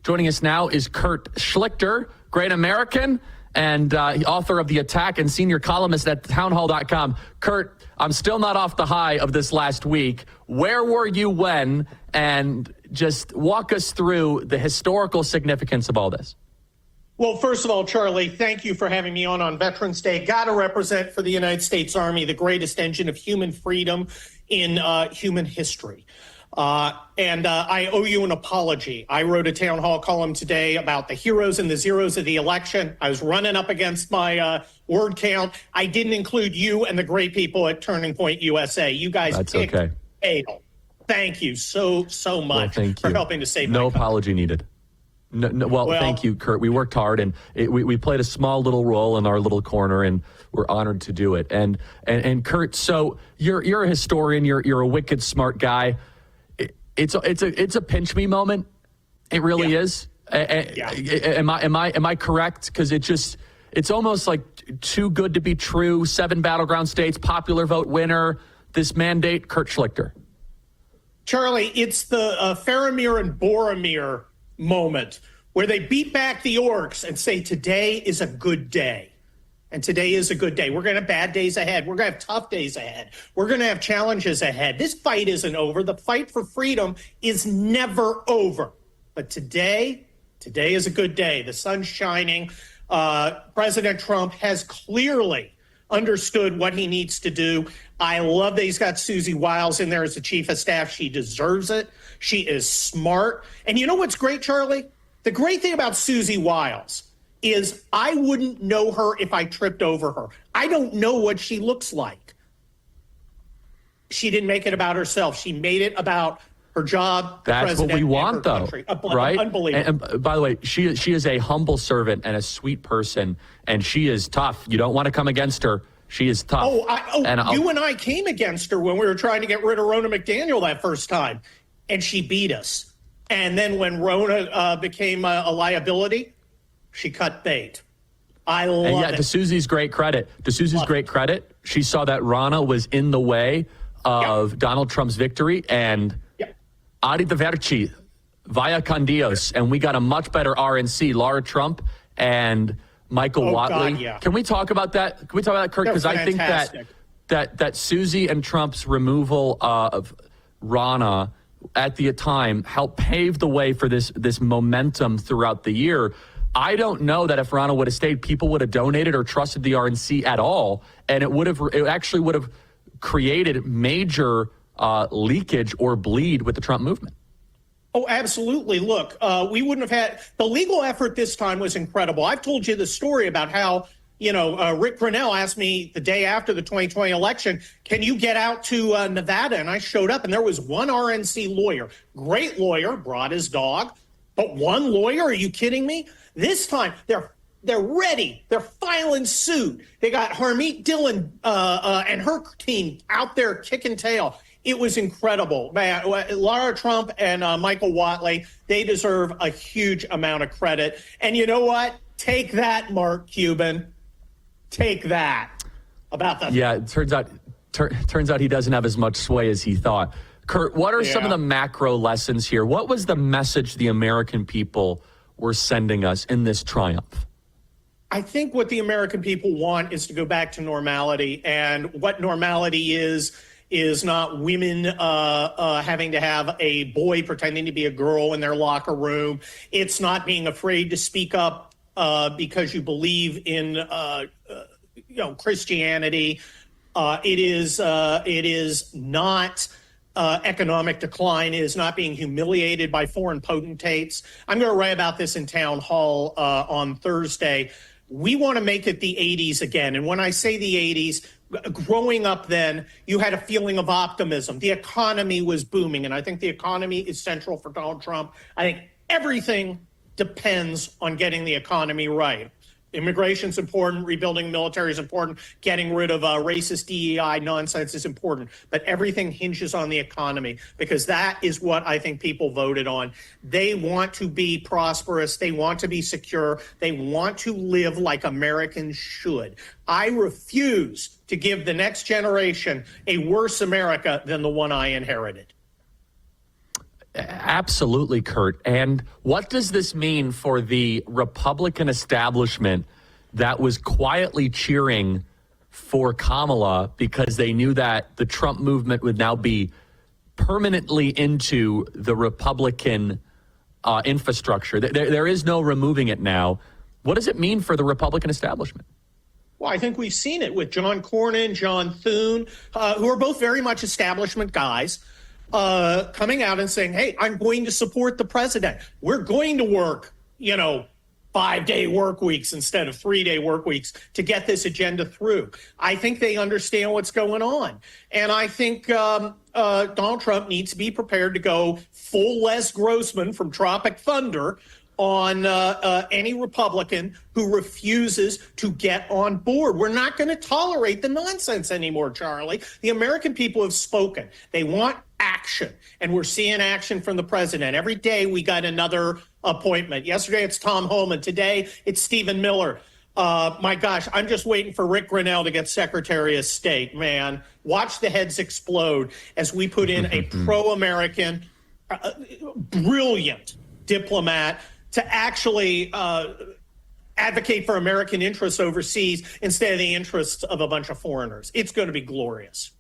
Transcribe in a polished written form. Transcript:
Joining us now is Kurt Schlichter, great American and author of The Attack and senior columnist at townhall.com. Kurt, I'm still not off the high of this last week. Where were you when? And just walk us through the historical significance of all this. Well, first of all, Charlie, thank you for having me on Veterans Day. Got to represent for the United States Army, the greatest engine of human freedom in human history. And I owe you an apology. I wrote a town hall column today about the heroes and the zeros of the election. I was running up against my word count. I didn't include you and the great people at Turning Point USA. You guys picked fatal. Thank you so much for helping to save my country. No apology needed. Well, thank you, Kurt. We worked hard, and we played a small little role in our little corner, and we're honored to do it. And Kurt, so you're a historian. You're a wicked smart guy. It's a pinch me moment. It really is. Am I correct? Because it's almost like too good to be true. 7 battleground states, popular vote winner. This mandate, Kurt Schlichter. Charlie, it's the Faramir and Boromir moment where they beat back the orcs and say today is a good day. And today is a good day. We're going to have bad days ahead. We're going to have tough days ahead. We're going to have challenges ahead. This fight isn't over. The fight for freedom is never over. But today is a good day. The sun's shining. President Trump has clearly understood what he needs to do. I love that he's got Susie Wiles in there as the chief of staff. She deserves it. She is smart. And you know what's great, Charlie? The great thing about Susie Wiles is I wouldn't know her if I tripped over her. I don't know what she looks like. She didn't make it about herself. She made it about her job. That's what we want, though, right? Unbelievable. And by the way, she is a humble servant and a sweet person, and she is tough. You don't want to come against her. She is tough. You and I came against her when we were trying to get rid of Ronna McDaniel that first time, and she beat us. And then when Ronna became a liability, she cut bait. I love it. To Susie's great credit, she saw that Ronna was in the way of Donald Trump's victory, and Adi the Verci, via con Dios, and we got a much better RNC, Laura Trump and Michael Whatley. God, Can we talk about that? Can we talk about that, Kirk? Because I think that Susie and Trump's removal of Ronna at the time helped pave the way for this momentum throughout the year. I don't know that if Ronna would have stayed, people would have donated or trusted the RNC at all, and it actually would have created major leakage or bleed with the Trump movement. Oh, absolutely. Look, we wouldn't have had the legal effort this time was incredible. I've told you the story about how, Rick Grinnell asked me the day after the 2020 election, can you get out to Nevada? And I showed up and there was one RNC lawyer, great lawyer, brought his dog, but one lawyer? Are you kidding me? This time they're ready. They're filing suit. They got Harmeet Dillon and her team out there kicking tail. It was incredible. Man, Laura Trump and Michael Whatley, they deserve a huge amount of credit. And you know what? Take that, Mark Cuban. Take that. It turns out he doesn't have as much sway as he thought. Kurt, what are some of the macro lessons here? What was the message the American people were sending us in this triumph? I think what the American people want is to go back to normality. And what normality is not women having to have a boy pretending to be a girl in their locker room. It's not being afraid to speak up because you believe in Christianity. It is not economic decline. It is not being humiliated by foreign potentates. I'm going to write about this in Town Hall on Thursday. We want to make it the 80s again. And when I say the 80s, growing up then, you had a feeling of optimism. The economy was booming, and I think the economy is central for Donald Trump. I think everything depends on getting the economy right. Immigration's important, rebuilding the military is important, getting rid of racist DEI nonsense is important, but everything hinges on the economy because that is what I think people voted on. They want to be prosperous, they want to be secure, they want to live like Americans should. I refuse to give the next generation a worse America than the one I inherited. Absolutely, Kurt. And what does this mean for the Republican establishment that was quietly cheering for Kamala because they knew that the Trump movement would now be permanently into the Republican infrastructure? There is no removing it now. What does it mean for the Republican establishment? Well, I think we've seen it with John Cornyn, John Thune, who are both very much establishment guys, coming out and saying, hey, I'm going to support the president. We're going to work, 5-day work weeks instead of 3-day work weeks to get this agenda through. I think they understand what's going on. And I think Donald Trump needs to be prepared to go full Les Grossman from Tropic Thunder on any Republican who refuses to get on board. We're not going to tolerate the nonsense anymore, Charlie. The American people have spoken. They want action, and we're seeing action from the president. Every day we got another appointment. Yesterday it's Tom Homan. Today it's Stephen Miller. My gosh, I'm just waiting for Rick Grinnell to get Secretary of State, man. Watch the heads explode as we put in a pro-American, brilliant diplomat to actually advocate for American interests overseas instead of the interests of a bunch of foreigners. It's going to be glorious.